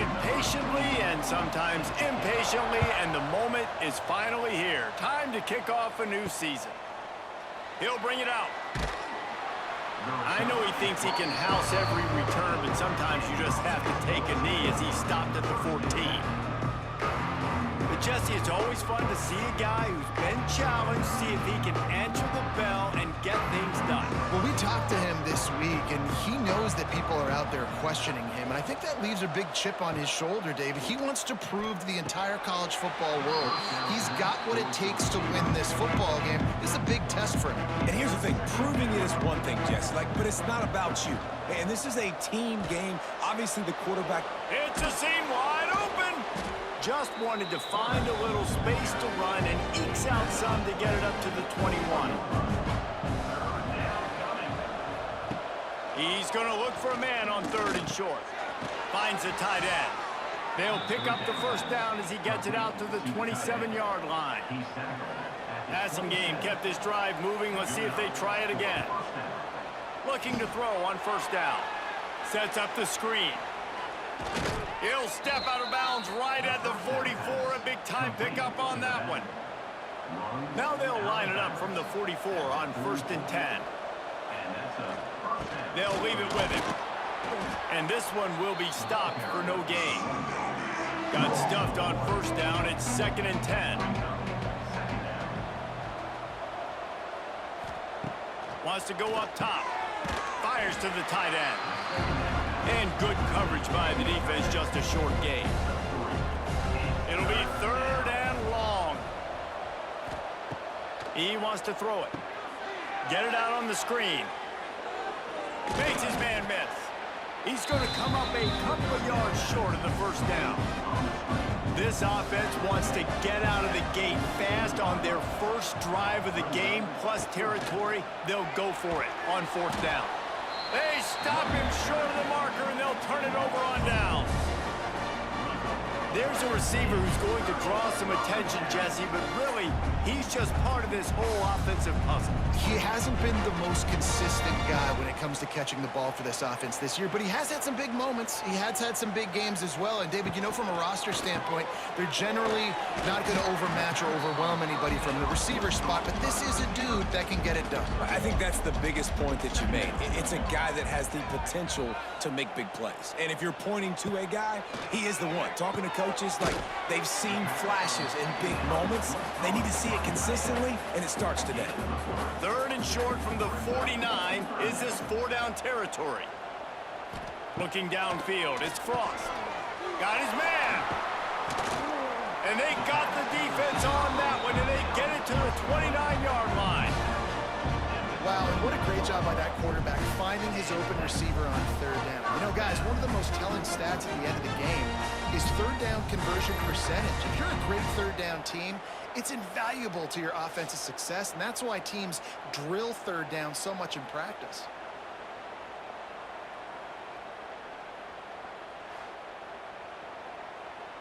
waited patiently and sometimes impatiently, and the moment is finally here. Time to kick off a new season. He'll bring it out. I know he thinks he can house every return, but sometimes you just have to take a knee as he stopped at the 14. But Jesse, it's always fun to see a guy who's been challenged, see if he can answer the bell and get things done. Well, we talked to him this week, and he knows that people are out there questioning him, and I think that leaves a big chip on his shoulder, David. He wants to prove to the entire college football world he's got what it takes to win this football game. This is a big test for him. And here's the thing, proving it is one thing, Jesse, but it's not about you. And this is a team game. Obviously, the quarterback... It's a seam wide open. Just wanted to find a little space to run and ekes out some to get it up to the 21. He's going to look for a man on 3rd and short. Finds a tight end. They'll pick up the first down as he gets it out to the 27-yard line. Passing game kept this drive moving. Let's see if they try it again. Looking to throw on 1st down. Sets up the screen. He'll step out of bounds right at the 44. A big-time pickup on that one. Now they'll line it up from the 44 on 1st and 10. They'll leave it with him. And this one will be stopped for no gain. Got stuffed on 1st down. It's 2nd and 10. Wants to go up top. Fires to the tight end. And good coverage by the defense, just a short gain. It'll be 3rd and long. He wants to throw it. Get it out on the screen. Makes his man miss. He's going to come up a couple of yards short of the 1st down. This offense wants to get out of the gate fast on their first drive of the game, plus territory. They'll go for it on 4th down. They stop him short of the marker, and they'll turn it over on downs. There's a receiver who's going to draw some attention, Jesse, but really, he's just part of this whole offensive puzzle. He hasn't been the most consistent guy when it comes to catching the ball for this offense this year, but he has had some big moments. He has had some big games as well. And, David, you know, from a roster standpoint, they're generally not going to overmatch or overwhelm anybody from the receiver spot, but this is a dude that can get it done. I think that's the biggest point that you made. It's a guy that has the potential to make big plays. And if you're pointing to a guy, he is the one. Talking to coaches, like, they've seen flashes in big moments. They need to see it consistently, and it starts today. 3rd and short from the 49. Is this 4-down territory? Looking downfield, it's Frost. Got his man. And they got the defense on that one, and they get it to the 29-yard line. Wow, and what a great job by that quarterback finding his open receiver on 3rd down. You know, guys, one of the most telling stats at the end of the game is 3rd down conversion percentage. If you're a great 3rd down team, it's invaluable to your offensive success, and that's why teams drill 3rd down so much in practice.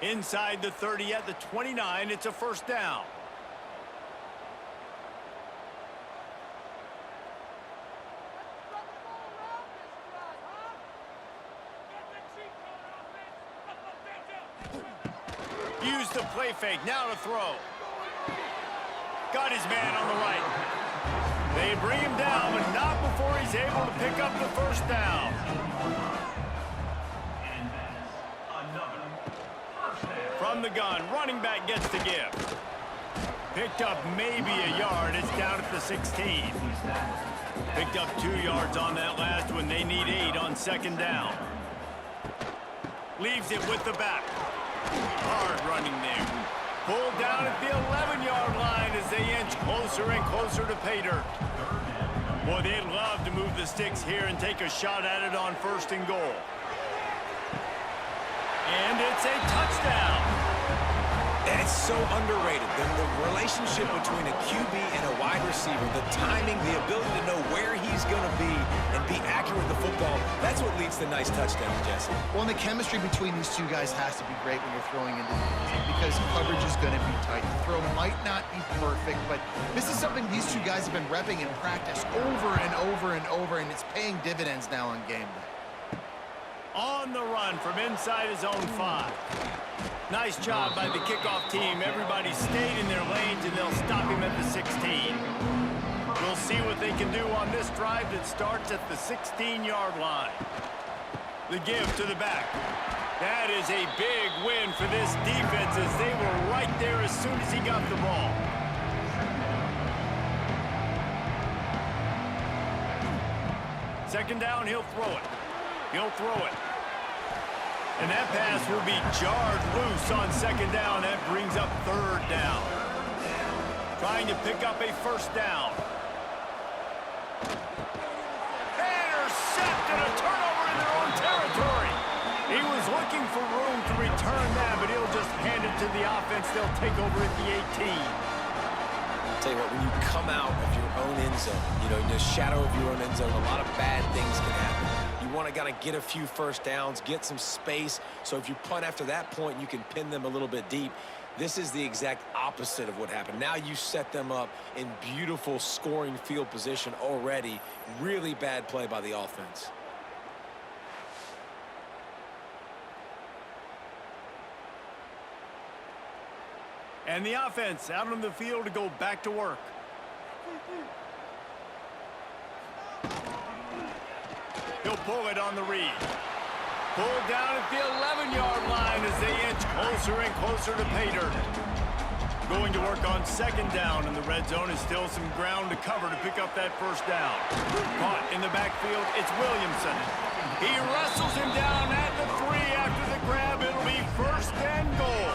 Inside the 30 at the 29, it's a 1st down. Use the play fake, now to throw. Got his man on the right. They bring him down, but not before he's able to pick up the 1st down. From the gun, running back gets the give. Picked up maybe a yard, it's down at the 16. Picked up 2 yards on that last one. They need 8 on 2nd down. Leaves it with the back. Hard running there. Pulled down at the 11-yard line as they inch closer and closer to pay dirt. Boy, they'd love to move the sticks here and take a shot at it on 1st and goal. And it's a touchdown. And it's so underrated. The relationship between a QB and a wide receiver, the timing, the ability to know where he's going to be and be accurate with the football, that's what leads to nice touchdowns, Jesse. Well, and the chemistry between these two guys has to be great when you're throwing into the game because coverage is going to be tight. The throw might not be perfect, but this is something these two guys have been repping in practice over and over and over, and it's paying dividends now on game day. On the run from inside his own 5. Nice job by the kickoff team. Everybody stayed in their lanes, and they'll stop him at the 16. We'll see what they can do on this drive that starts at the 16-yard line. The give to the back. That is a big win for this defense as they were right there as soon as he got the ball. Second down, he'll throw it. He'll throw it. And that pass will be jarred loose on second down. That brings up third down. Trying to pick up a first down. Intercepted, a turnover in their own territory. He was looking for room to return that, but he'll just hand it to the offense. They'll take over at the 18. I'll tell you what, when you come out of your own end zone, you know, in the shadow of your own end zone, a lot of bad things can happen. You want to get a few first downs, get some space. So if you punt after that point, you can pin them a little bit deep. This is the exact opposite of what happened. Now you set them up in beautiful scoring field position already. Really bad play by the offense. And the offense out on the field to go back to work. He'll pull it on the read. Pulled down at the 11-yard line as they inch closer and closer to pay dirt. Going to work on second down, and the red zone is still some ground to cover to pick up that first down. Caught in the backfield, it's Williamson. He wrestles him down at the 3 after the grab. It'll be first and goal.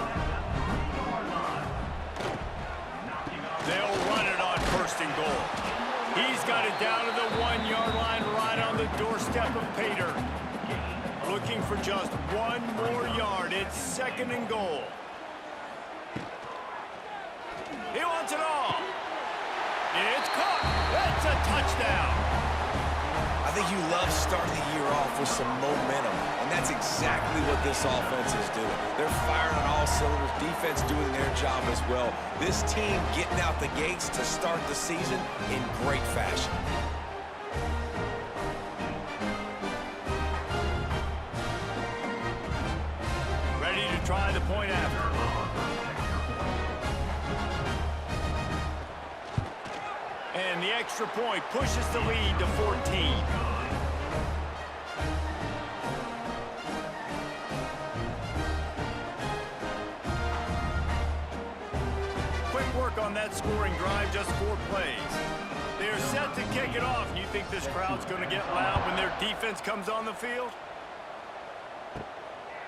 They'll run it on first and goal. He's got it down to the 1-yard line right on the doorstep of pay dirt. Looking for just one more yard. It's second and goal. He wants it all. It's caught. That's a touchdown. I think you love starting the year off with some momentum, and that's exactly what this offense is doing. They're firing on all cylinders, defense doing their job as well. This team getting out the gates to start the season in great fashion. Ready to try the point after. And the extra point pushes the lead to 14. Quick work on that scoring drive, just 4 plays. They're set to kick it off. You think this crowd's going to get loud when their defense comes on the field?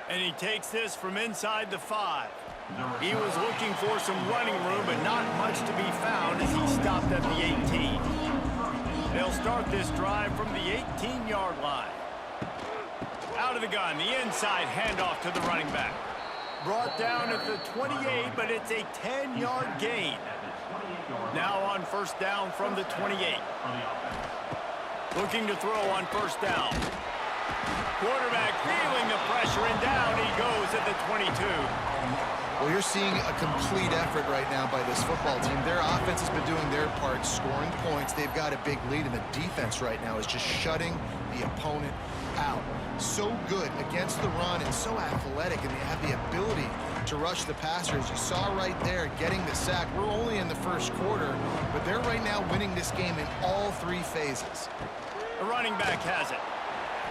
And he takes this from inside the 5. He was looking for some running room, but not much to be found as he stopped at the 18. They'll start this drive from the 18-yard line. Out of the gun, the inside handoff to the running back. Brought down at the 28, but it's a 10-yard gain. Now on first down from the 28. Looking to throw on first down. Quarterback feeling the pressure, and down he goes at the 22. Well, you're seeing a complete effort right now by this football team. Their offense has been doing their part, scoring points. They've got a big lead, and the defense right now is just shutting the opponent out. So good against the run and so athletic, and they have the ability to rush the passer. As you saw right there, getting the sack. We're only in the first quarter, but they're right now winning this game in all 3 phases. The running back has it.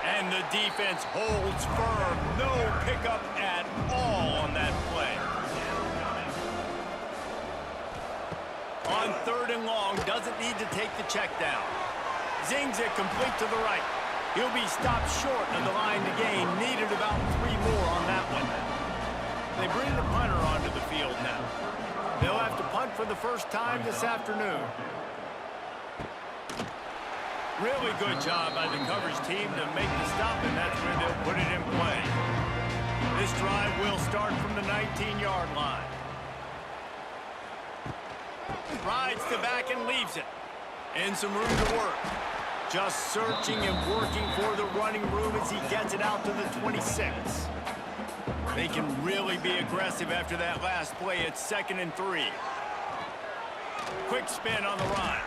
And the defense holds firm. No pickup at all on that play. On third and long, doesn't need to take the check down. Zings it complete to the right. He'll be stopped short of the line to gain. Needed about 3 more on that one. They bring the punter onto the field now. They'll have to punt for the first time this afternoon. Really good job by the coverage team to make the stop, and that's where they'll put it in play. This drive will start from the 19-yard line. Rides the back and leaves it. And some room to work. Just searching and working for the running room as he gets it out to the 26. They can really be aggressive after that last play. It's 2nd and 3. Quick spin on the run.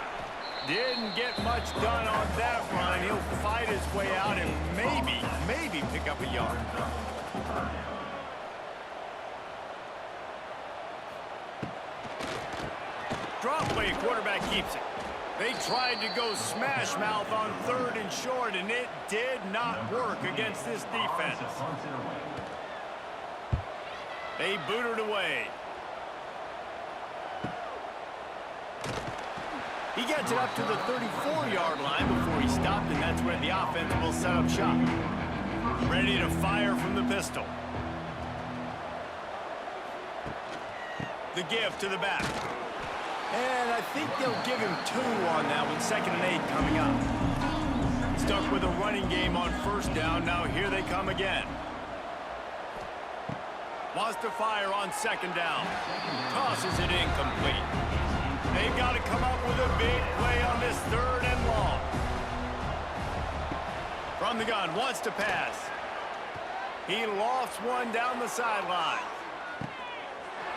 Didn't get much done on that run. He'll fight his way out and maybe pick up a yard. Drop play, quarterback keeps it. They tried to go smash mouth on 3rd and short, and it did not work against this defense. They booted away. He gets it up to the 34-yard line before he stopped, and that's where the offense will set up shop. Ready to fire from the pistol. The give to the back. And I think they'll give him 2 on that one. 2nd and 8 coming up. Stuck with a running game on 1st down. Now here they come again. Wants to fire on 2nd down. Tosses it incomplete. They've got to come up with a big play on this 3rd and long. From the gun, wants to pass. He lofts one down the sideline.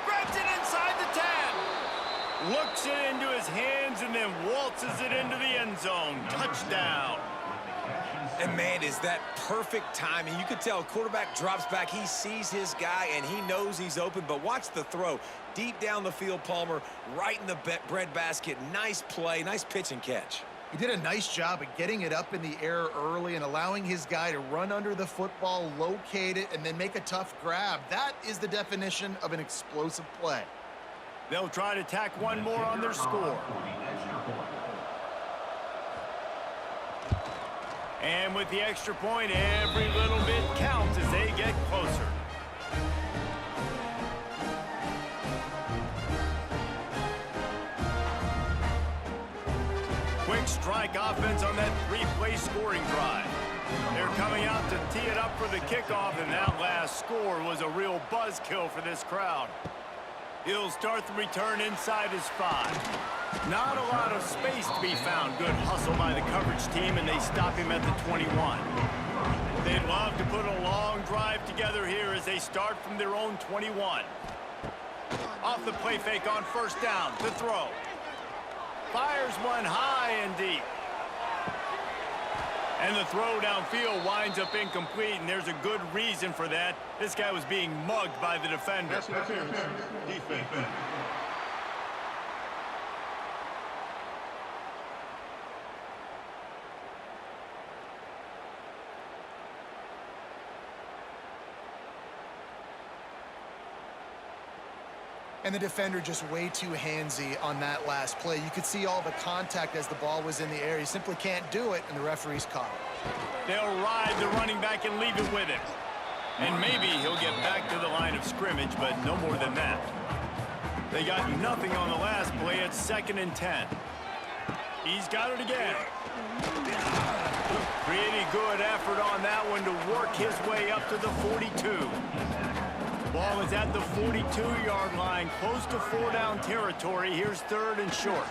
Grabs it inside the 10. Looks it into his hands and then waltzes it into the end zone. Touchdown. And, man, is that perfect timing. You could tell quarterback drops back. He sees his guy, and he knows he's open. But watch the throw. Deep down the field, Palmer, right in the bread basket. Nice play, nice pitch and catch. He did a nice job of getting it up in the air early and allowing his guy to run under the football, locate it, and then make a tough grab. That is the definition of an explosive play. They'll try to tack one more on their score. And with the extra point, every little bit counts as they get closer. Quick strike offense on that 3-play scoring drive. They're coming out to tee it up for the kickoff, and that last score was a real buzzkill for this crowd. He'll start the return inside his 5. Not a lot of space to be found. Good hustle by the coverage team, and they stop him at the 21. They'd love to put a long drive together here as they start from their own 21. Off the play fake on 1st down. The throw. Fires one high and deep. And the throw downfield winds up incomplete, and there's a good reason for that. This guy was being mugged by the defender. Defense. And the defender just way too handsy on that last play. You could see all the contact as the ball was in the air. He simply can't do it, and the referee's caught it. They'll ride the running back and leave it with him. And maybe he'll get back to the line of scrimmage, but no more than that. They got nothing on the last play. It's 2nd and 10. He's got it again. Pretty good effort on that one to work his way up to the 42. Ball is at the 42-yard line, close to 4-down territory. Here's 3rd and short.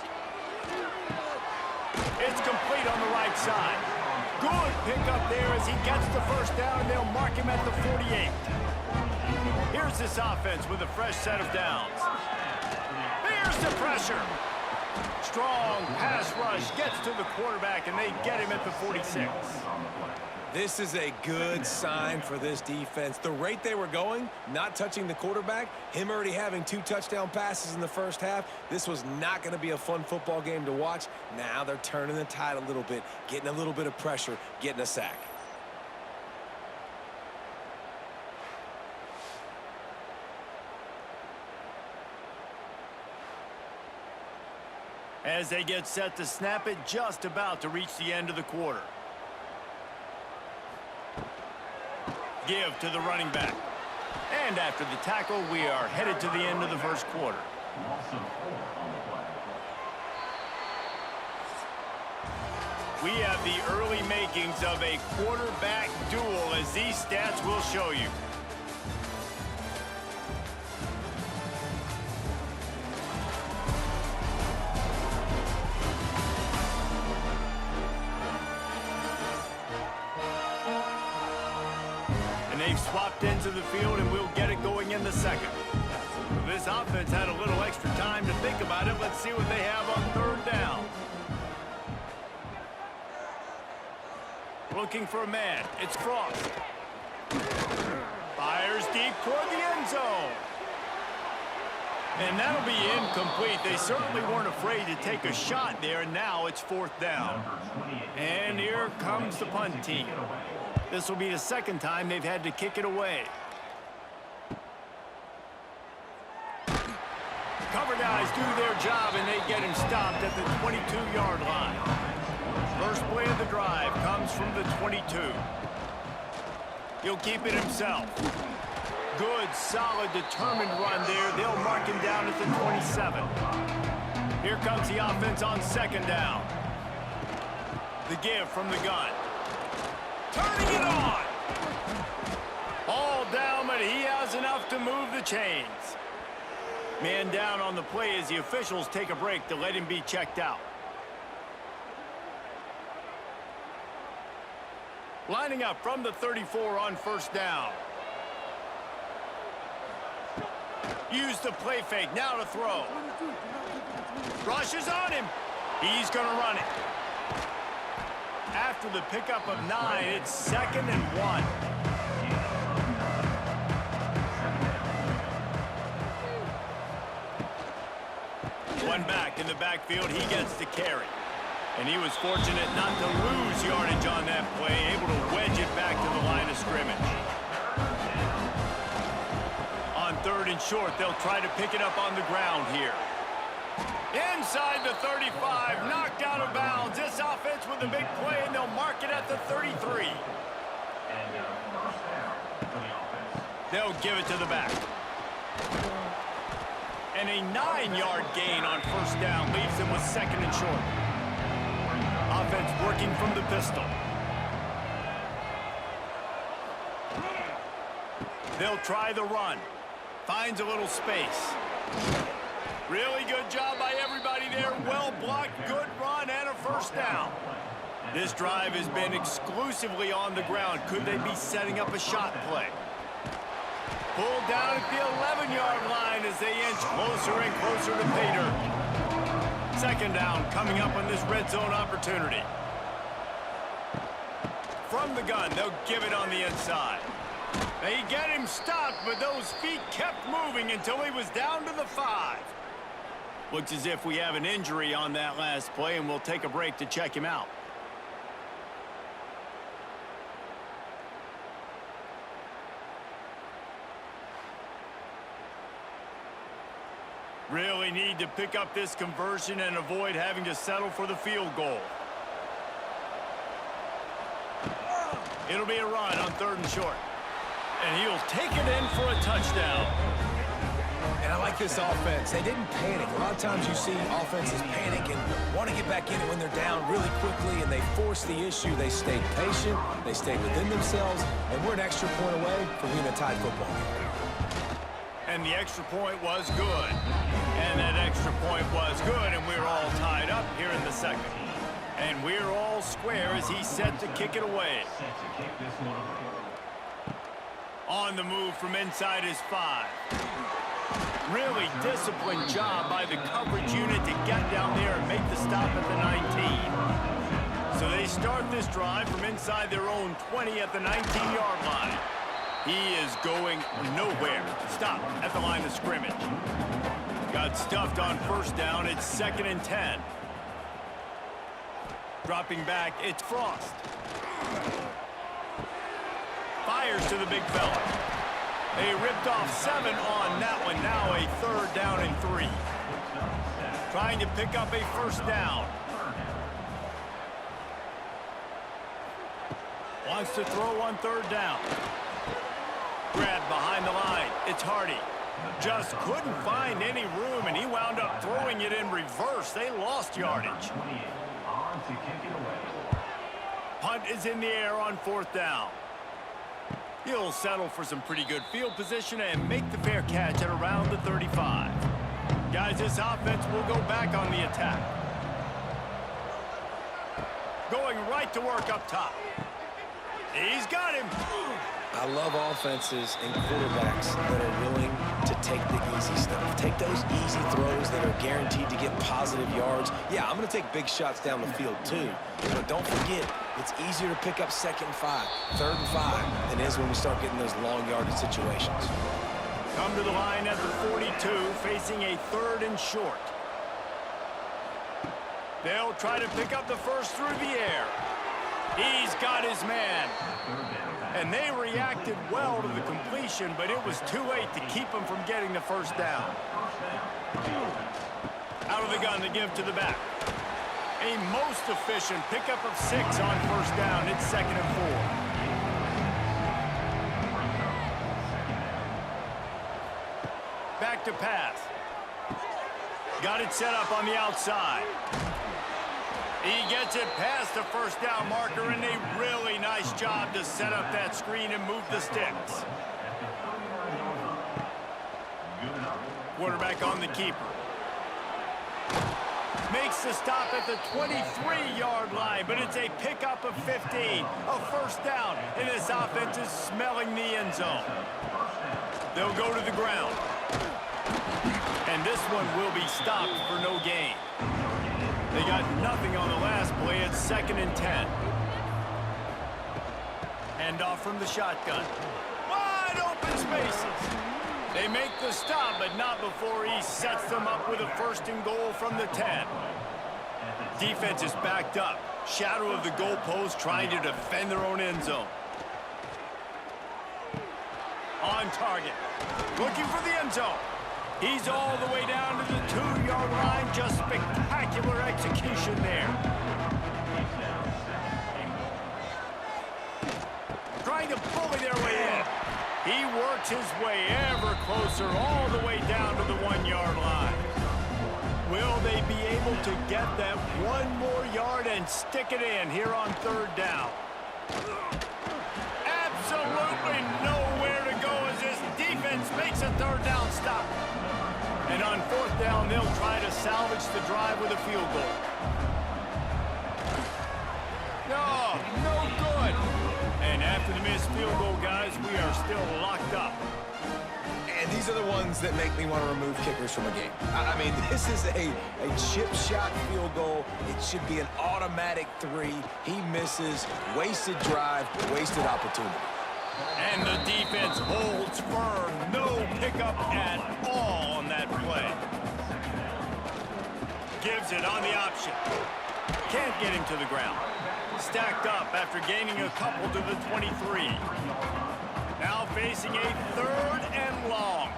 It's complete on the right side. Good pickup there as he gets the 1st down, and they'll mark him at the 48. Here's this offense with a fresh set of downs. Here's the pressure. Strong pass rush gets to the quarterback, and they get him at the 46. This is a good sign for this defense. The rate they were going, not touching the quarterback, him already having 2 touchdown passes in the 1st half, this was not going to be a fun football game to watch. Now they're turning the tide a little bit, getting a little bit of pressure, getting a sack. As they get set to snap it, just about to reach the end of the quarter. Give to the running back. And after the tackle, we are headed to the end of the 1st quarter. We have the early makings of a quarterback duel, as these stats will show you. They've swapped into the field, and we'll get it going in the 2nd. This offense had a little extra time to think about it. Let's see what they have on 3rd down. Looking for a man. It's Frost. Fires deep toward the end zone. And that'll be incomplete. They certainly weren't afraid to take a shot there, and now it's 4th down. And here comes the punt team. This will be the second time they've had to kick it away. Cover guys do their job, and they get him stopped at the 22-yard line. First play of the drive comes from the 22. He'll keep it himself. Good, solid, determined run there. They'll mark him down at the 27. Here comes the offense on 2nd down. The give from the gun. Turning it on! All down, but he has enough to move the chains. Man down on the play as the officials take a break to let him be checked out. Lining up from the 34 on 1st down. Use the play fake, now to throw. Rushes on him. He's going to run it. After the pickup of 9, it's 2nd and 1. One back in the backfield, he gets the carry. And he was fortunate not to lose yardage on that play, able to wedge it back to the line of scrimmage. On 3rd and short, they'll try to pick it up on the ground here. Inside the 35, knocked out of bounds. This offense with a big play, and they'll mark it at the 33. They'll give it to the back. And a 9-yard gain on 1st down leaves them with 2nd and short. Offense working from the pistol. They'll try the run. Finds a little space. Really good job by everybody there. Well blocked, good run, and a 1st down. This drive has been exclusively on the ground. Could they be setting up a shot play? Pulled down at the 11-yard line as they inch closer and closer to pay dirt. 2nd down coming up on this red zone opportunity. From the gun, they'll give it on the inside. They get him stopped, but those feet kept moving until he was down to the 5. Looks as if we have an injury on that last play, and we'll take a break to check him out. Really need to pick up this conversion and avoid having to settle for the field goal. It'll be a run on 3rd and short. And he'll take it in for a touchdown. And I like this offense. They didn't panic. A lot of times you see offenses panic and want to get back in it when they're down really quickly, and they force the issue. They stayed patient. They stayed within themselves. And we're an extra point away from being a tied football game. And the extra point was good. And that extra point was good, and we're all tied up here in the 2nd. And we're all square as he's set to kick it away. On the move from inside his 5. Really disciplined job by the coverage unit to get down there and make the stop at the 19. So they start this drive from inside their own 20 at the 19-yard line. He is going nowhere. Stop at the line of scrimmage. Got stuffed on 1st down. It's 2nd and 10. Dropping back, it's Frost. Fires to the big fella. They ripped off 7 on that one. Now a 3rd down and 3. Trying to pick up a 1st down. Wants to throw on 3rd down. Grabbed behind the line. It's Hardy. Just couldn't find any room, and he wound up throwing it in reverse. They lost yardage. Punt is in the air on 4th down. He'll settle for some pretty good field position and make the fair catch at around the 35. Guys, this offense will go back on the attack. Going right to work up top. He's got him. I love offenses and quarterbacks that are willing to take the easy stuff. Take those easy throws that are guaranteed to get positive yards. Yeah, I'm going to take big shots down the field too. But don't forget, it's easier to pick up 2nd and 5, 3rd and 5 than it is when we start getting those long yardage situations. Come to the line at the 42, facing a 3rd and short. They'll try to pick up the first through the air. He's got his man. And they reacted well to the completion, but it was too late to keep him from getting the first down. Out of the gun to give to the back. A most efficient pickup of 6 on first down. It's 2nd and 4. Back to pass. Got it set up on the outside. He gets it past the first down marker, and a really nice job to set up that screen and move the sticks. Quarterback on the keeper. Makes the stop at the 23-yard line, but it's a pickup of 15. A first down, and this offense is smelling the end zone. They'll go to the ground. And this one will be stopped for no gain. They got nothing on the last play. It's 2nd and 10. Hand off from the shotgun. Wide open spaces. They make the stop, but not before he sets them up with a 1st and goal from the 10. Defense is backed up. Shadow of the goalpost, trying to defend their own end zone. On target. Looking for the end zone. He's all the way down to the 2-yard line. Just spectacular execution there. Trying to bully their way in. He works his way ever closer, all the way down to the 1-yard line. Will they be able to get that 1 more yard and stick it in here on 3rd down? Absolutely nowhere to go as this defense makes a 3rd down stop. And on 4th down, they'll try to salvage the drive with a field goal. No good. And after the missed field goal, guys, we are still locked up. And these are the ones that make me want to remove kickers from a game. I mean, this is a chip shot field goal. It should be an automatic 3. He misses. Wasted drive, wasted opportunity. And the defense holds firm. No pickup at all on that play. Gives it on the option. Can't get him to the ground. Stacked up after gaining a couple to the 23. Now facing a 3rd and long.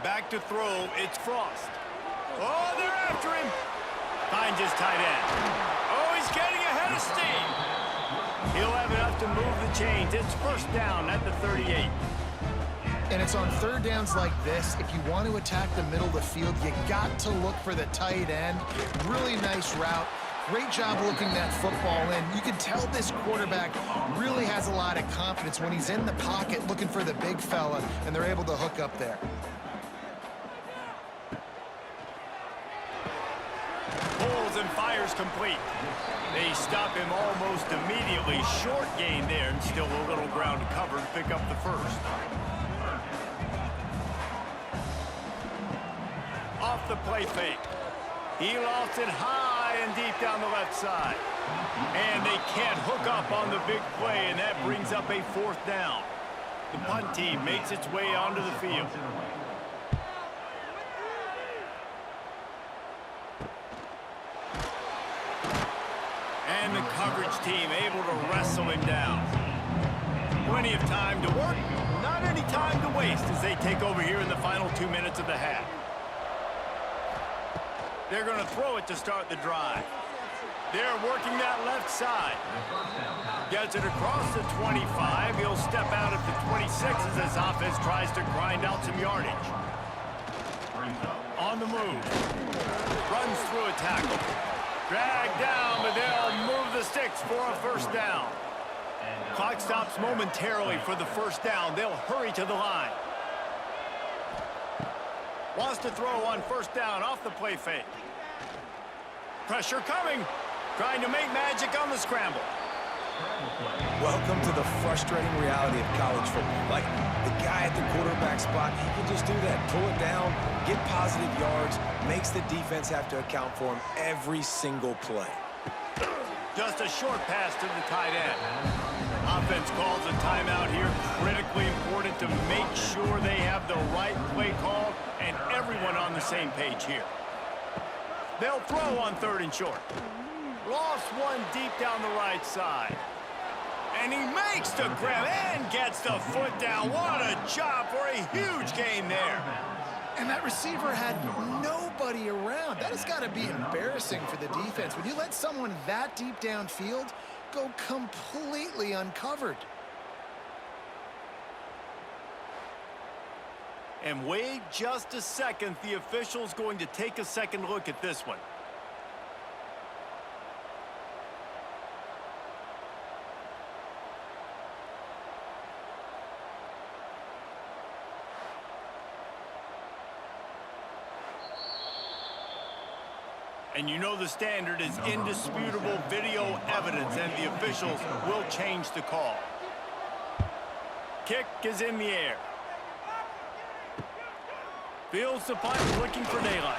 Back to throw, it's Frost. Oh, they're after him. Finds his tight end. Oh, he's getting ahead of steam. He'll have enough to move the chains. It's 1st down at the 38. And it's on 3rd downs like this. If you want to attack the middle of the field, you got to look for the tight end. Really nice route. Great job looking that football in. You can tell this quarterback really has a lot of confidence when he's in the pocket looking for the big fella, and they're able to hook up there. Pulls and fires complete. They stop him almost immediately. Short gain there, and still a little ground to cover to pick up the first. Off the play fake. He lofts it high and deep down the left side. And they can't hook up on the big play, and that brings up a 4th down. The punt team makes its way onto the field. And the coverage team able to wrestle him down. Plenty of time to work, not any time to waste as they take over here in the final 2 minutes of the half. They're going to throw it to start the drive. They're working that left side. Gets it across the 25. He'll step out at the 26 as this offense tries to grind out some yardage. On the move. Runs through a tackle. Dragged down, but they'll move the sticks for a 1st down. Clock stops momentarily for the 1st down. They'll hurry to the line. Wants to throw on 1st down off the play fake. Pressure coming. Trying to make magic on the scramble. Welcome to the frustrating reality of college football. Like, the guy at the quarterback spot, he can just do that. Pull it down, get positive yards, makes the defense have to account for him every single play. Just a short pass to the tight end. Offense calls a timeout here. Critically important to make sure they have the right play call and everyone on the same page here. They'll throw on 3rd and short. Lost one deep down the right side. And he makes the grab and gets the foot down. What a job for a huge gain there. And that receiver had nobody around. That has got to be embarrassing for the defense. When you let someone that deep downfield go completely uncovered. And wait just a second. The official's going to take a second look at this one. And you know the standard is indisputable video evidence, and the officials will change the call. Kick is in the air. Fields the punt, looking for daylight.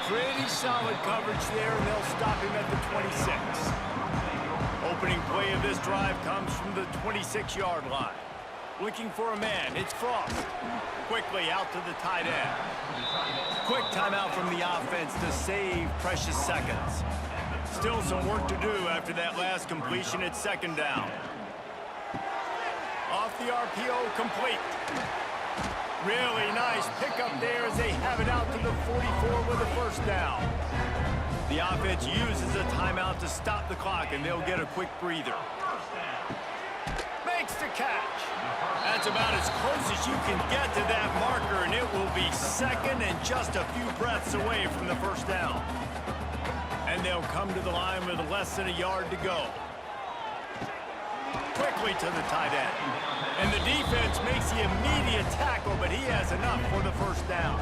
Pretty solid coverage there, and they'll stop him at the 26. Opening play of this drive comes from the 26-yard line. Looking for a man, it's Frost. Quickly out to the tight end. Quick timeout from the offense to save precious seconds. Still some work to do after that last completion at 2nd down. Off the RPO, complete. Really nice pickup there as they have it out to the 44 with a 1st down. The offense uses a timeout to stop the clock, and they'll get a quick breather. Makes the catch. That's about as close as you can get to that marker, and it will be 2nd and just a few breaths away from the 1st down. And they'll come to the line with less than a yard to go. Quickly to the tight end. And the defense makes the immediate tackle, but he has enough for the 1st down.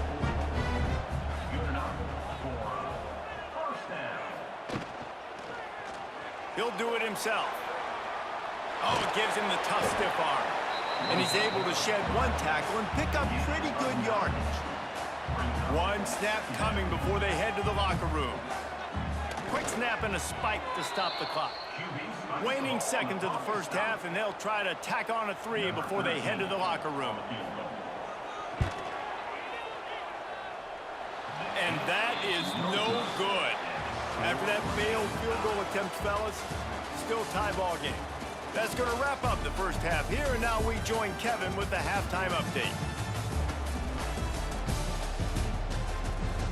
He'll do it himself. Oh, it gives him the tough, stiff arm. And he's able to shed one tackle and pick up pretty good yardage. One snap coming before they head to the locker room. Quick snap and a spike to stop the clock. Waning seconds of the 1st half, and they'll try to tack on a 3 before they head to the locker room. And that is no good. After that failed field goal attempt, fellas, still tie ball game. That's going to wrap up the 1st half here, and now we join Kevin with the halftime update.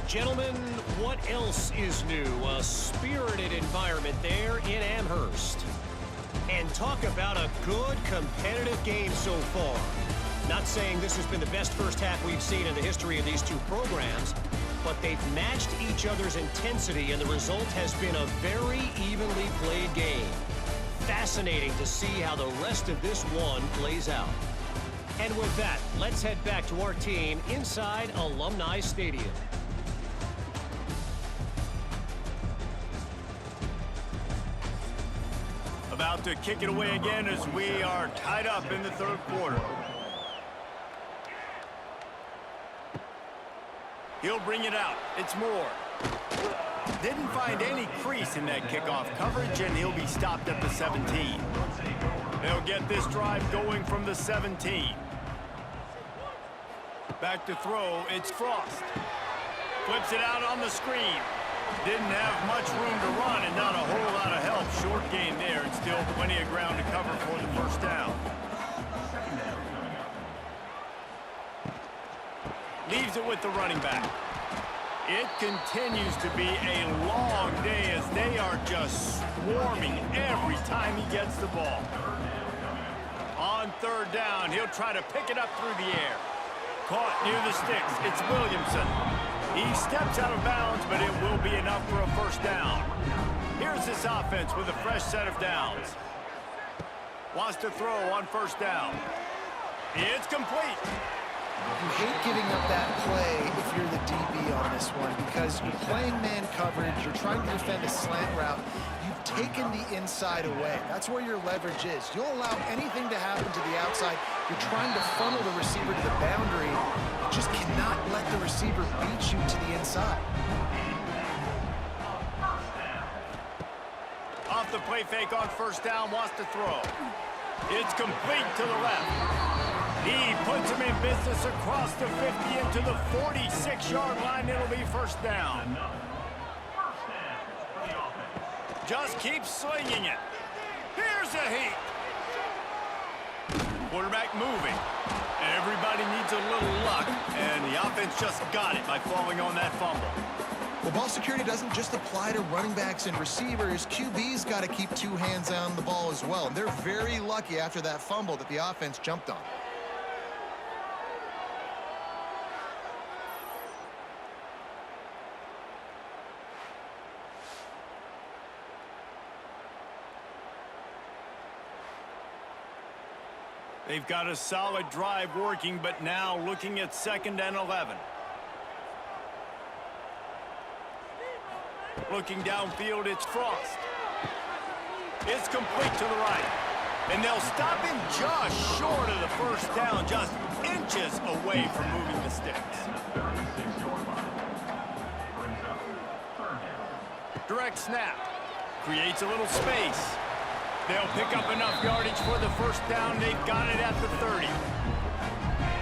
Gentlemen, what else is new? A spirited environment there in Amherst. And talk about a good competitive game so far. Not saying this has been the best 1st half we've seen in the history of these two programs, but they've matched each other's intensity, and the result has been a very evenly played game. Fascinating to see how the rest of this one plays out. And with that, let's head back to our team inside Alumni Stadium. About to kick it away again as we are tied up in the 3rd quarter. He'll bring it out. It's Moore. Didn't find any crease in that kickoff coverage, and he'll be stopped at the 17. They'll get this drive going from the 17. Back to throw, it's Frost. Flips it out on the screen. Didn't have much room to run and not a whole lot of help. Short gain there, and still plenty of ground to cover for the 1st down. Leaves it with the running back. It continues to be a long day as they are just swarming every time he gets the ball. On 3rd down, he'll try to pick it up through the air. Caught near the sticks. It's Williamson. He steps out of bounds, but it will be enough for a 1st down. Here's this offense with a fresh set of downs. Wants to throw on 1st down. It's complete. You hate giving up that play if you're the DB on this one, because you're playing man coverage, you're trying to defend a slant route. You taken the inside away. That's where your leverage is. You'll allow anything to happen to the outside. You're trying to funnel the receiver to the boundary. You just cannot let the receiver beat you to the inside. Off the play fake on first down, wants to throw. It's complete to the left. He puts him in business across the 50 into the 46-yard line. It'll be first down. Just keep slinging it. Here's a heat. Quarterback moving. Everybody needs a little luck, and the offense just got it by falling on that fumble. Well, ball security doesn't just apply to running backs and receivers. QB's got to keep two hands on the ball as well. And they're very lucky after that fumble that the offense jumped on. They've got a solid drive working, but now looking at 2nd and 11. Looking downfield, it's Frost. It's complete to the right. And they'll stop him just short of the first down, just inches away from moving the sticks. Direct snap. Creates a little space. They'll pick up enough yardage for the first down. They've got it at the 30.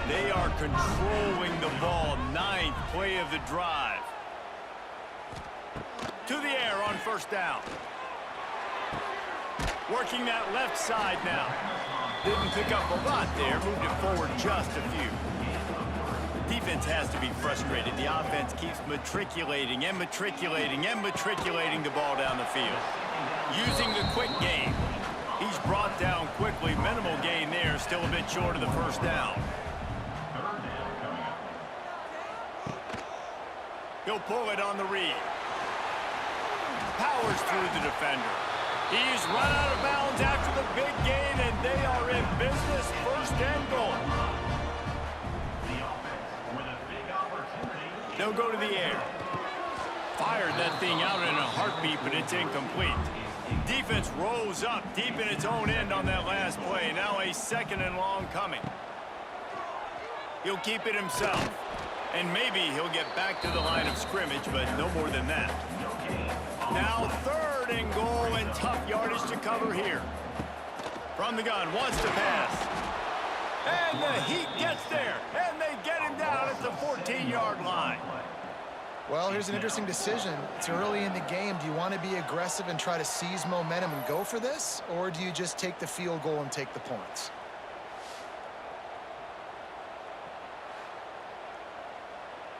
They are controlling the ball. 9th play of the drive. To the air on first down. Working that left side now. Didn't pick up a lot there. Moved it forward just a few. Defense has to be frustrated. The offense keeps matriculating and matriculating and matriculating the ball down the field. Using the quick game. He's brought down quickly. Minimal gain there. Still a bit short of the first down. He'll pull it on the read. Powers through the defender. He's run out of bounds after the big gain, and they are in business. 1st and goal. They'll go to the air. Fired that thing out in a heartbeat, but it's incomplete. Defense rose up deep in its own end on that last play. Now a 2nd and long coming. He'll keep it himself. And maybe he'll get back to the line of scrimmage, but no more than that. Now 3rd and goal, and tough yardage to cover here. From the gun, wants to pass. And the Heat gets there, and they get him down at the 14-yard line. Well, here's an interesting decision. It's early in the game. Do you want to be aggressive and try to seize momentum and go for this? Or do you just take the field goal and take the points?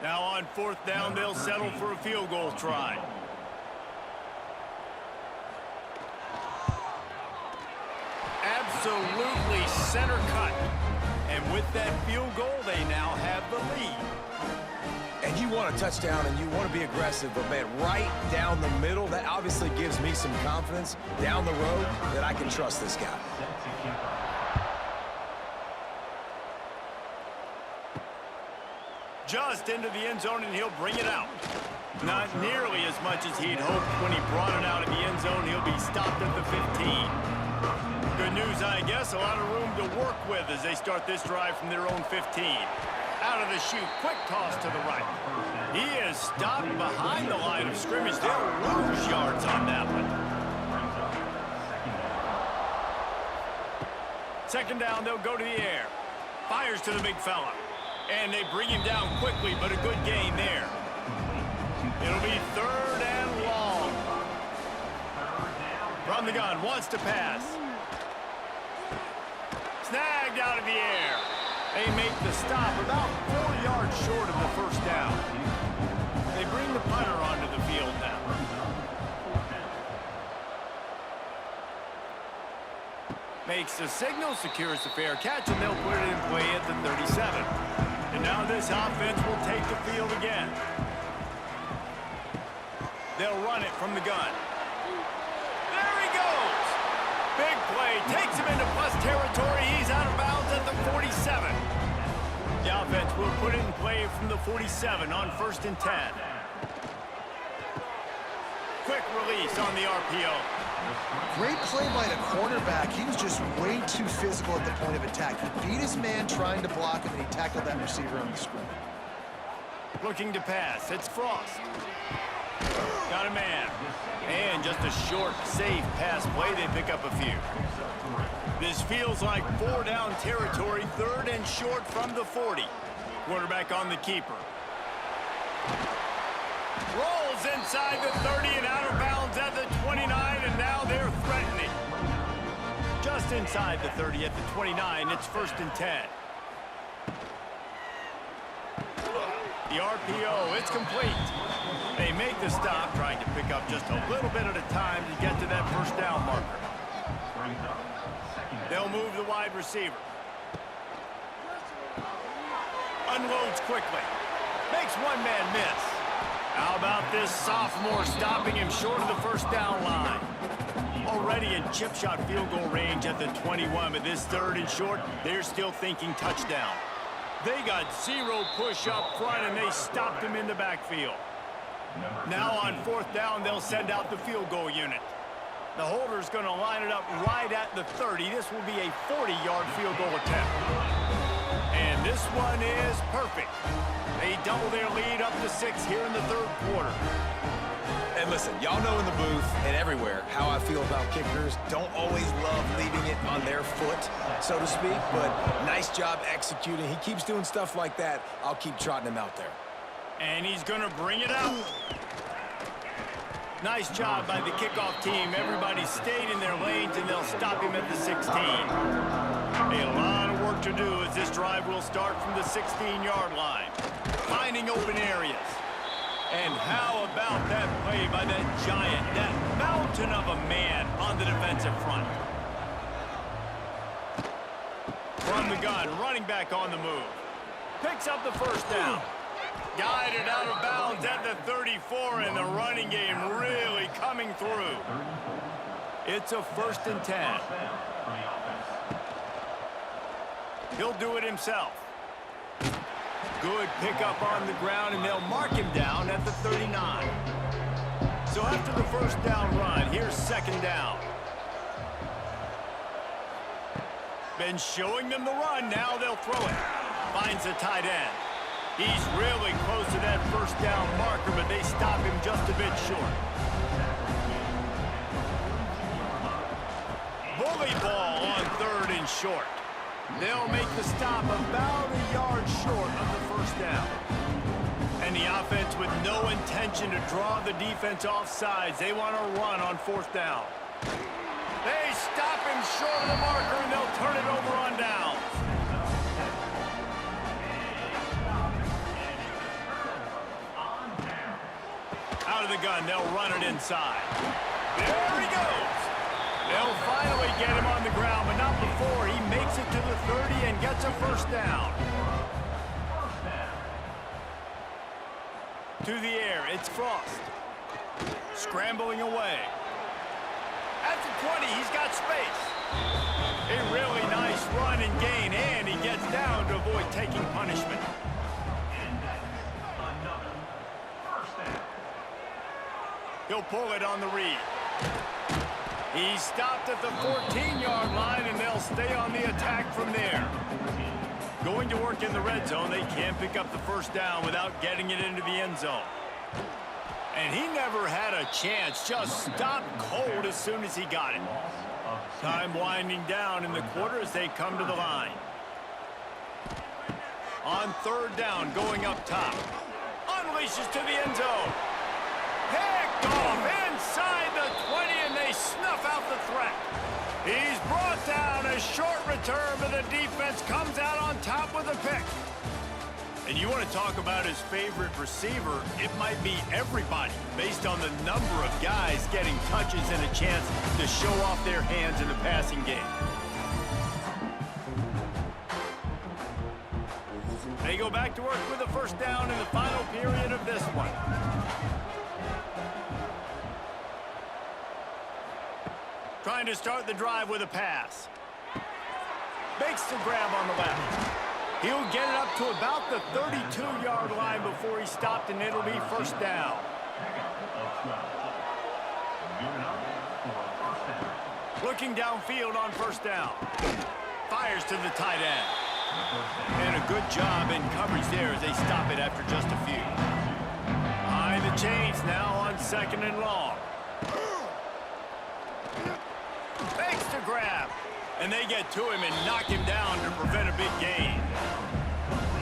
Now on 4th down, they'll settle for a field goal try. Absolutely center cut. And with that field goal, they now have the lead. And you want a touchdown and you want to be aggressive, but man, right down the middle, that obviously gives me some confidence down the road that I can trust this guy. Just into the end zone, and he'll bring it out. Not nearly as much as he'd hoped when he brought it out in the end zone. He'll be stopped at the 15. Good news, I guess. A lot of room to work with as they start this drive from their own 15. Out of the chute, quick toss to the right. He is stopped behind the line of scrimmage. They'll lose yards on that one. 2nd down, they'll go to the air. Fires to the big fella. And they bring him down quickly, but a good gain there. It'll be 3rd and long. From the gun, wants to pass. Snagged out of the air. They make the stop about 4 yards short of the first down. They bring the punter onto the field now. Makes the signal, secures the fair catch, and they'll put it in play at the 37. And now this offense will take the field again. They'll run it from the gun. There he goes! Big play, takes him into plus territory. He's out of bounds at the 47. The offense will put it in play from the 47 on 1st and 10. Quick release on the RPO. Great play by the cornerback. He was just way too physical at the point of attack. He beat his man trying to block him, and he tackled that receiver on the screen. Looking to pass. It's Frost. Got a man. And just a short, safe pass play. They pick up a few. This feels like 4-down territory. 3rd and short from the 40. Quarterback on the keeper. Rolls inside the 30 and out of bounds at the 29, and now they're threatening. Just inside the 30 at the 29, it's 1st and 10. The RPO, it's complete. They make the stop, trying to pick up just a little bit at a time to get to that 1st down marker. They'll move the wide receiver. Unloads quickly. Makes one man miss. How about this sophomore stopping him short of the 1st down line? Already in chip shot field goal range at the 21, but this 3rd and short, they're still thinking touchdown. They got 0 push up front, and they stopped him in the backfield. Now on 4th down, they'll send out the field goal unit. The holder's going to line it up right at the 30. This will be a 40-yard field goal attempt. And this one is perfect. They double their lead up to 6 here in the 3rd quarter. And listen, y'all know in the booth and everywhere how I feel about kickers. Don't always love leaving it on their foot, so to speak, but nice job executing. He keeps doing stuff like that. I'll keep trotting him out there. And he's going to bring it out. Nice job by the kickoff team. Everybody stayed in their lanes, and they'll stop him at the 16. A lot of work to do as this drive will start from the 16-yard line. Finding open areas. And how about that play by that giant, that mountain of a man on the defensive front? From the gun, running back on the move. Picks up the 1st down. Guided out of bounds at the 34, and the running game really coming through. It's a 1st and 10. He'll do it himself. Good pickup on the ground, and they'll mark him down at the 39. So after the 1st down run, here's 2nd down. Been showing them the run, now they'll throw it. Finds the tight end. He's really close to that 1st down marker, but they stop him just a bit short. Bully ball on 3rd and short. They'll make the stop about a yard short of the 1st down. And the offense with no intention to draw the defense off sides. They want to run on 4th down. They stop him short of the marker, and they'll turn it over on downs. Out of the gun, they'll run it inside. There he goes. They'll finally get him on the ground, but not before he makes it to the 30 and gets a 1st down. To the air, it's Frost. Scrambling away. At the 20, he's got space. A really nice run and gain, and he gets down to avoid taking punishment. He'll pull it on the read. He's stopped at the 14-yard line, and they'll stay on the attack from there. Going to work in the red zone, they can't pick up the 1st down without getting it into the end zone. And he never had a chance, just stopped cold as soon as he got it. Time winding down in the quarter as they come to the line. On 3rd down, going up top. Unleashes to the end zone. Picked off inside the 20, and they snuff out the threat. He's brought down. A short return, but the defense comes out on top with a pick. And you want to talk about his favorite receiver, it might be everybody, based on the number of guys getting touches and a chance to show off their hands in the passing game. They go back to work with a 1st down in the final period of this one. Trying to start the drive with a pass. Makes the grab on the left. He'll get it up to about the 32-yard line before he stopped, and it'll be 1st down. Looking downfield on first down. Fires to the tight end. And a good job in coverage there as they stop it after just a few. Behind the chains now on 2nd and long. Fakes to grab. And they get to him and knock him down to prevent a big gain.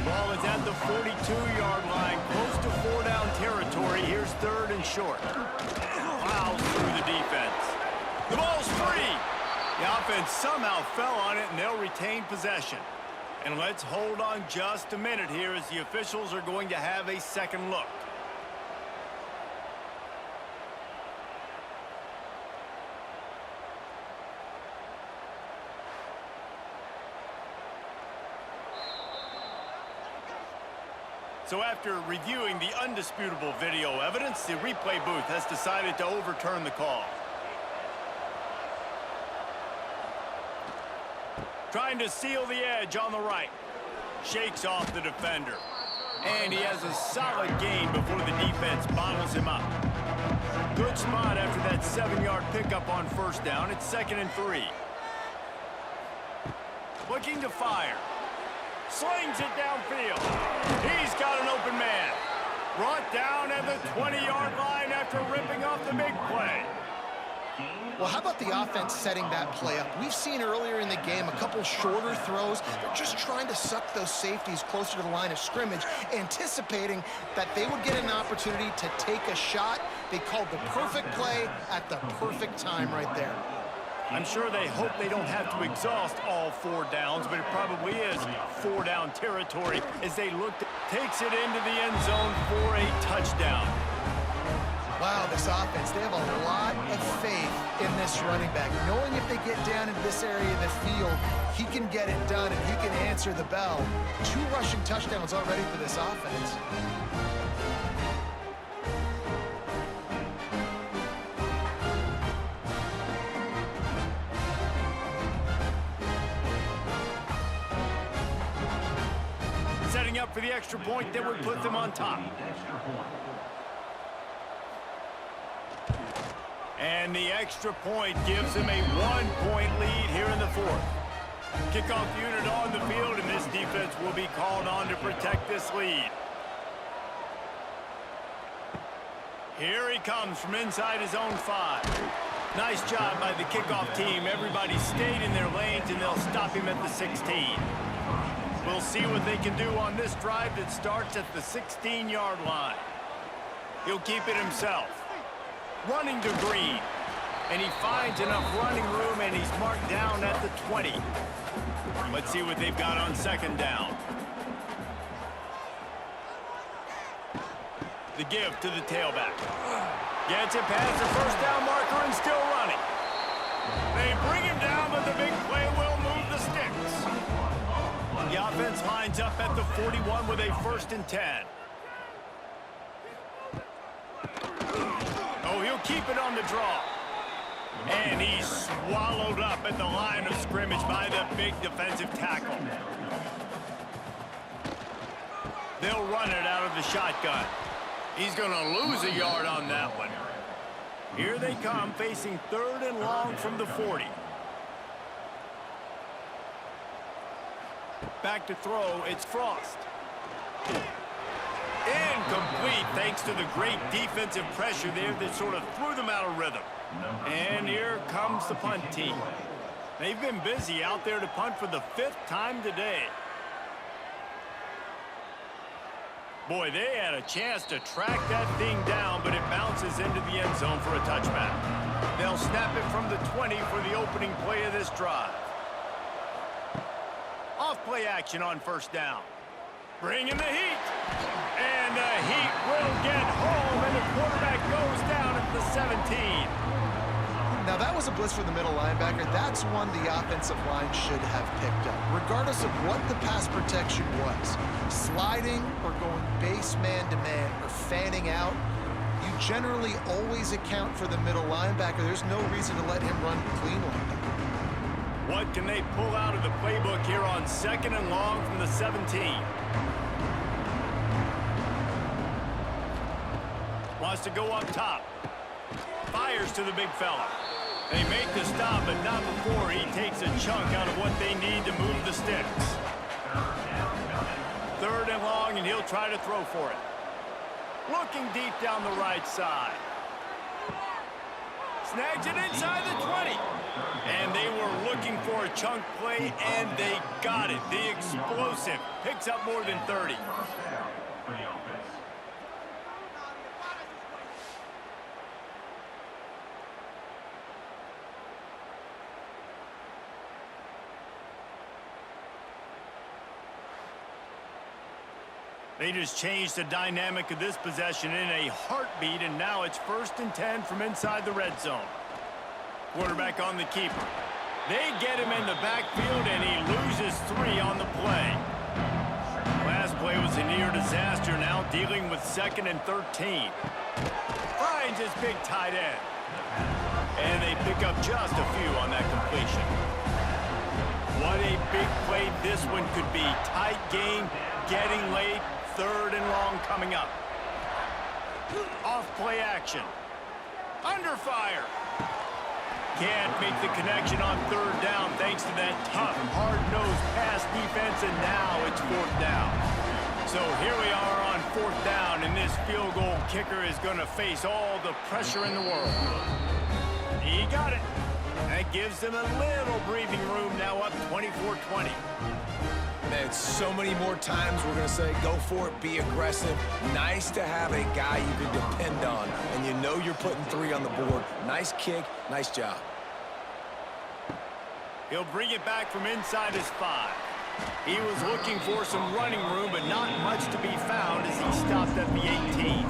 Ball is at the 42-yard line, close to 4-down territory. Here's 3rd and short. Plows through the defense. The ball's free. The offense somehow fell on it, and they'll retain possession. And let's hold on just a minute here as the officials are going to have a second look. So after reviewing the undisputable video evidence, the replay booth has decided to overturn the call. Trying to seal the edge on the right. Shakes off the defender. And he has a solid gain before the defense bottles him up. Good spot after that 7-yard pickup on first down. It's 2nd and 3. Looking to fire. Slings it downfield. He's got an open man. Brought down at the 20-yard line after ripping off the big play. Well, how about the offense setting that play up? We've seen earlier in the game a couple shorter throws. They're just trying to suck those safeties closer to the line of scrimmage, anticipating that they would get an opportunity to take a shot. They called the perfect play at the perfect time right there. I'm sure they hope they don't have to exhaust all 4 downs, but it probably is 4-down territory as they look to takes it into the end zone for a touchdown. Wow, this offense, they have a lot of faith in this running back, knowing if they get down in this area of the field, he can get it done and he can answer the bell. 2 rushing touchdowns already for this offense. Setting up for the extra point that would put them on top. And the extra point gives them a 1-point lead here in the 4th. Kickoff unit on the field, and this defense will be called on to protect this lead. Here he comes from inside his own 5. Nice job by the kickoff team. Everybody stayed in their lanes, and they'll stop him at the 16. We'll see what they can do on this drive that starts at the 16-yard line. He'll keep it himself. Running to Green. And he finds enough running room, and he's marked down at the 20. Let's see what they've got on 2nd down. The give to the tailback. Gets it past the first down marker and still running. They bring him down, but the big play will move the sticks. The offense lines up at the 41 with a 1st and 10. Oh, he'll keep it on the draw. And he's swallowed up at the line of scrimmage by the big defensive tackle. They'll run it out of the shotgun. He's going to lose a yard on that one. Here they come, facing 3rd and long from the 40. Back to throw, it's Frost. Incomplete thanks to the great defensive pressure there that sort of threw them out of rhythm. And here comes the punt team. They've been busy out there to punt for the 5th time today. Boy, they had a chance to track that thing down, but it bounces into the end zone for a touchback. They'll snap it from the 20 for the opening play of this drive. Off play action on first down. Bringing the heat. And the heat will get home, and the quarterback goes down at the 17. Now, that was a blitz for the middle linebacker. That's one the offensive line should have picked up, regardless of what the pass protection was. Sliding or going base man-to-man or fanning out, you generally always account for the middle linebacker. There's no reason to let him run clean like that. What can they pull out of the playbook here on 2nd and long from the 17? Wants to go up top. Fires to the big fella. They make the stop, but not before he takes a chunk out of what they need to move the sticks. 3rd and long, and he'll try to throw for it. Looking deep down the right side. Snags it inside the 20. And they were looking for a chunk play, and they got it. The explosive picks up more than 30. They just changed the dynamic of this possession in a heartbeat, and now it's 1st and 10 from inside the red zone. Quarterback on the keeper. They get him in the backfield, and he loses 3 on the play. Last play was a near disaster, now dealing with 2nd and 13. Finds his big tight end. And they pick up just a few on that completion. What a big play this one could be. Tight game, getting late, 3rd and long coming up. Off play action. Under fire. Can't make the connection on 3rd down thanks to that tough, hard-nosed pass defense, and now it's 4th down. So here we are on 4th down, and this field goal kicker is going to face all the pressure in the world. He got it. That gives them a little breathing room, now up 24-20. Man, so many more times we're going to say, go for it, be aggressive. Nice to have a guy you can depend on, and you know you're putting 3 on the board. Nice kick, nice job. He'll bring it back from inside his 5. He was looking for some running room, but not much to be found as he stopped at the 18.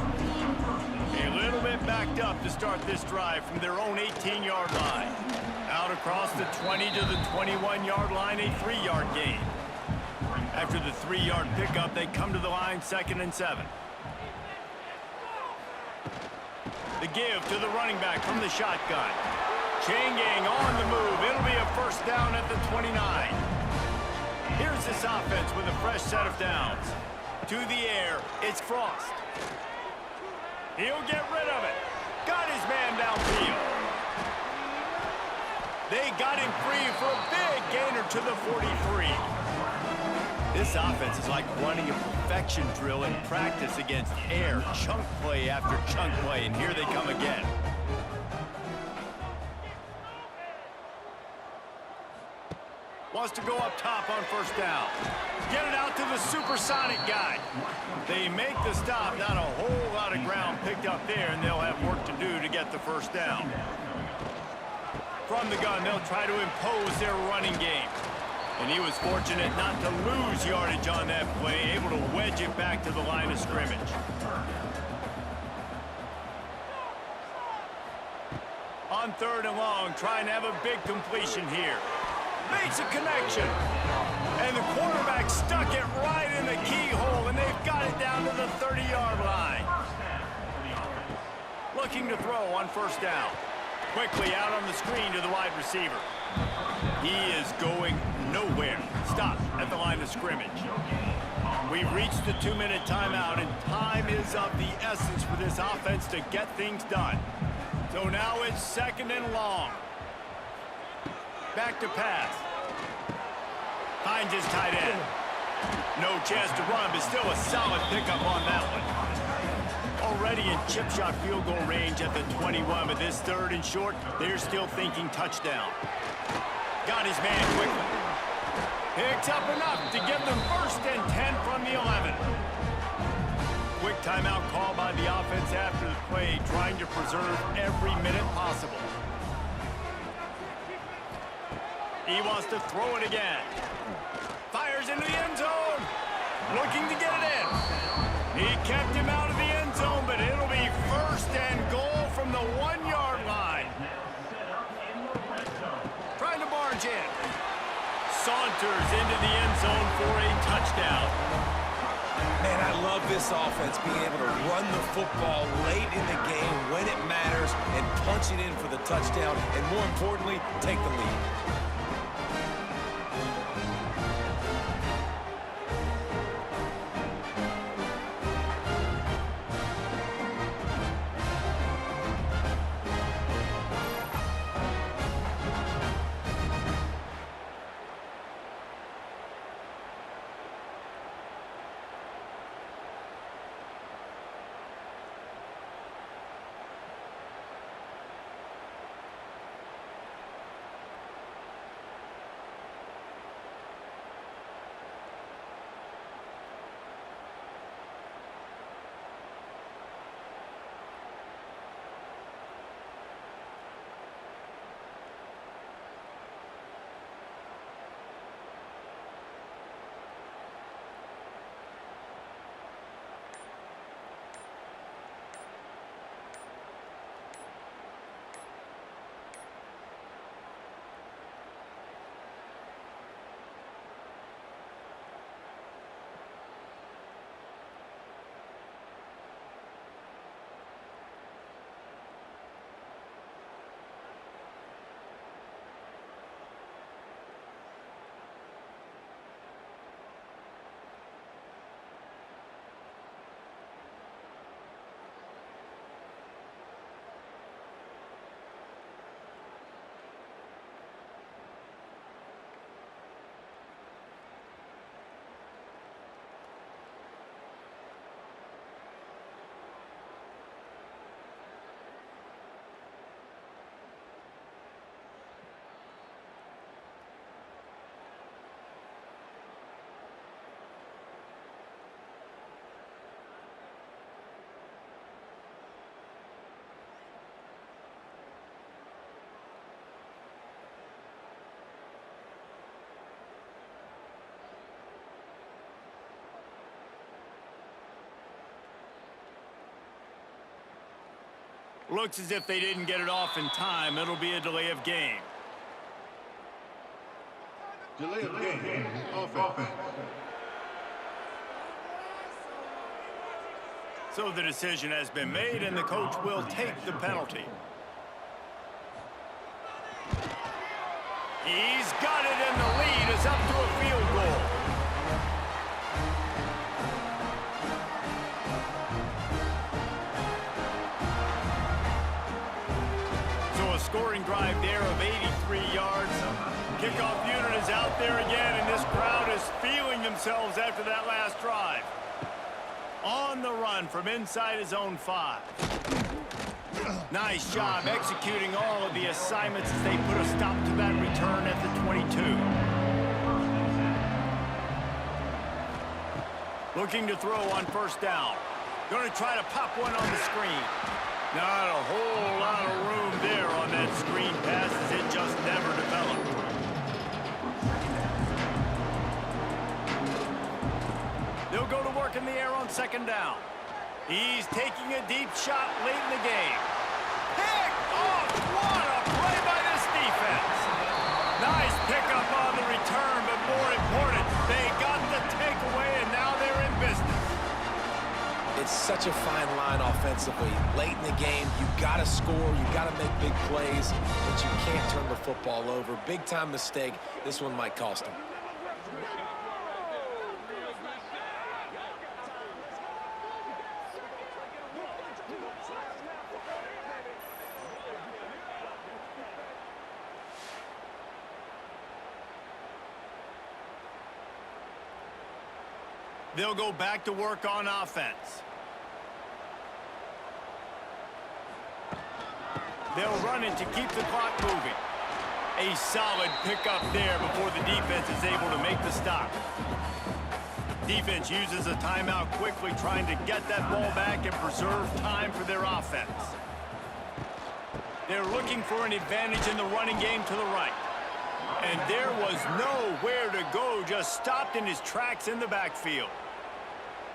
A little bit backed up to start this drive from their own 18-yard line. Out across the 20 to the 21-yard line, a 3-yard gain. After the 3-yard pickup, they come to the line 2nd and 7. The give to the running back from the shotgun. Chain gang on the move. It'll be a 1st down at the 29. Here's this offense with a fresh set of downs. To the air, it's Frost. He'll get rid of it. Got his man downfield. They got him free for a big gainer to the 43. This offense is like running a perfection drill in practice against air, chunk play after chunk play, and here they come again. Wants to go up top on 1st down. Get it out to the supersonic guy. They make the stop, not a whole lot of ground picked up there, and they'll have work to do to get the 1st down. From the gun, they'll try to impose their running game. And he was fortunate not to lose yardage on that play, able to wedge it back to the line of scrimmage. On 3rd and long, trying to have a big completion here. Makes a connection. And the quarterback stuck it right in the keyhole, and they've got it down to the 30-yard line. Looking to throw on 1st down. Quickly out on the screen to the wide receiver. He is going nowhere. Stopped at the line of scrimmage. We've reached the 2-minute timeout, and time is of the essence for this offense to get things done. So now it's 2nd and long. Back to pass. Finds his tight end. No chance to run, but still a solid pickup on that one. Already in chip shot field goal range at the 21, but this 3rd and short, they're still thinking touchdown. Got his man quickly. Picks up enough to give them 1st and 10 from the 11. Quick timeout call by the offense after the play, trying to preserve every minute possible. He wants to throw it again. Fires into the end zone. Looking to get it in. He kept him out of the end zone, but it'll be 1st and goal from the 1-yard line. Trying to barge in. Saunters into the end zone for a touchdown. Man, I love this offense being able to run the football late in the game when it matters and punch it in for the touchdown, and more importantly, take the lead. Looks as if they didn't get it off in time. It'll be a delay of game. Delay of game. Offense. So the decision has been made, and the coach will take the penalty. He's got it, and the lead is up to a field goal. So a scoring drive there of 83 yards. Kickoff unit is out there again, and this crowd is feeling themselves after that last drive. On the run from inside his own 5. Nice job executing all of the assignments as they put a stop to that return at the 22. Looking to throw on first down. Going to try to pop one on the screen. Not a whole lot of room there on that screen pass as it just never developed. They'll go to work in the air on second down. He's taking a deep shot late in the game. Picked off! What a play by this defense! Nice pickup on the return, but more important, they got the takeaway, and now they're in business. It's such a fine line offensively. Late in the game, you got to score, you got to make big plays, but you can't turn the football over. Big-time mistake. This one might cost them. They'll go back to work on offense. They'll run it to keep the clock moving. A solid pickup there before the defense is able to make the stop. Defense uses a timeout quickly, trying to get that ball back and preserve time for their offense. They're looking for an advantage in the running game to the right. And there was nowhere to go, just stopped in his tracks in the backfield.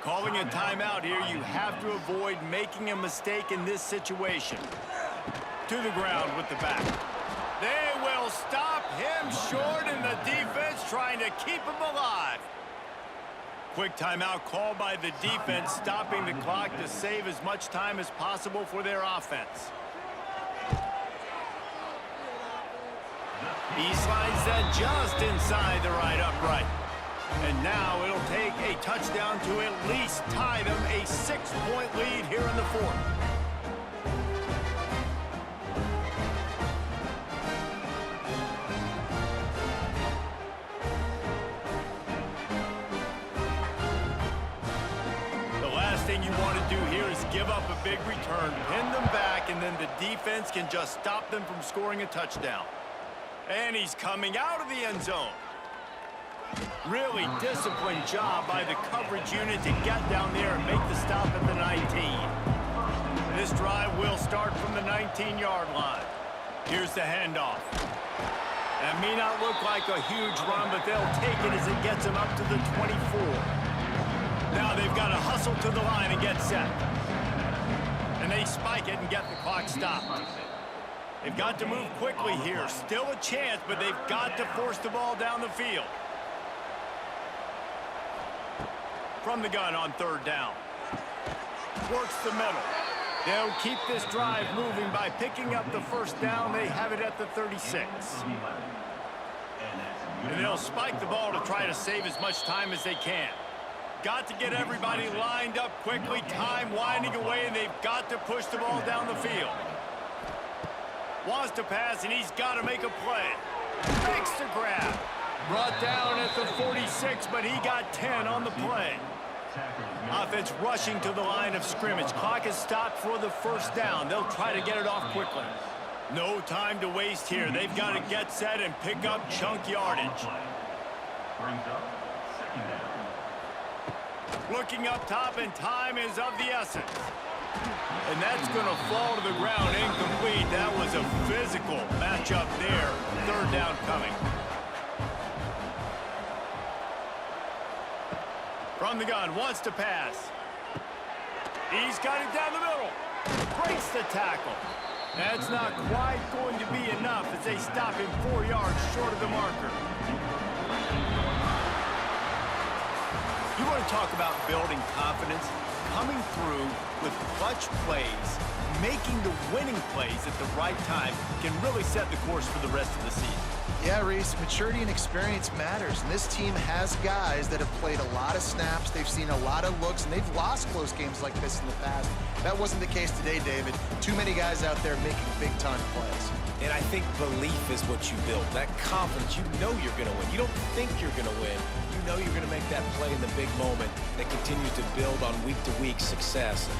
Calling a timeout here, you have to avoid making a mistake in this situation. To the ground with the back. They will stop him short, and the defense trying to keep him alive. Quick timeout called by the defense, stopping the clock to save as much time as possible for their offense. He slides that just inside the right upright. And now it'll take a touchdown to at least tie them a 6-point lead here in the fourth. The last thing you want to do here is give up a big return, pin them back, and then the defense can just stop them from scoring a touchdown. And he's coming out of the end zone. Really disciplined job by the coverage unit to get down there and make the stop at the 19. This drive will start from the 19-yard line. Here's the handoff. That may not look like a huge run, but they'll take it as it gets them up to the 24. Now they've got to hustle to the line and get set. And they spike it and get the clock stopped. They've got to move quickly here. Still a chance, but they've got to force the ball down the field. From the gun on third down. Works the middle. They'll keep this drive moving by picking up the first down. They have it at the 36. And they'll spike the ball to try to save as much time as they can. Got to get everybody lined up quickly. Time winding away, and they've got to push the ball down the field. Wants to pass, and he's got to make a play. Makes the grab. Brought down at the 46, but he got 10 on the play. Offense rushing to the line of scrimmage. Clock is stopped for the first down. They'll try to get it off quickly. No time to waste here. They've got to get set and pick up chunk yardage. Looking up top, and time is of the essence. And that's going to fall to the ground incomplete. That was a physical matchup there. Third down coming. From the gun, wants to pass. He's got it down the middle. breaks the tackle. That's not quite going to be enough as they stop him 4 yards short of the marker. You want to talk about building confidence? Coming through with clutch plays, making the winning plays at the right time can really set the course for the rest of the season. Yeah, Reese, maturity and experience matters, and this team has guys that have played a lot of snaps, they've seen a lot of looks, and they've lost close games like this in the past. That wasn't the case today, David. Too many guys out there making big-time plays. And I think belief is what you build, that confidence. You know you're going to win. You don't think you're going to win. You know you're going to make that play in the big moment that continues to build on week-to-week success.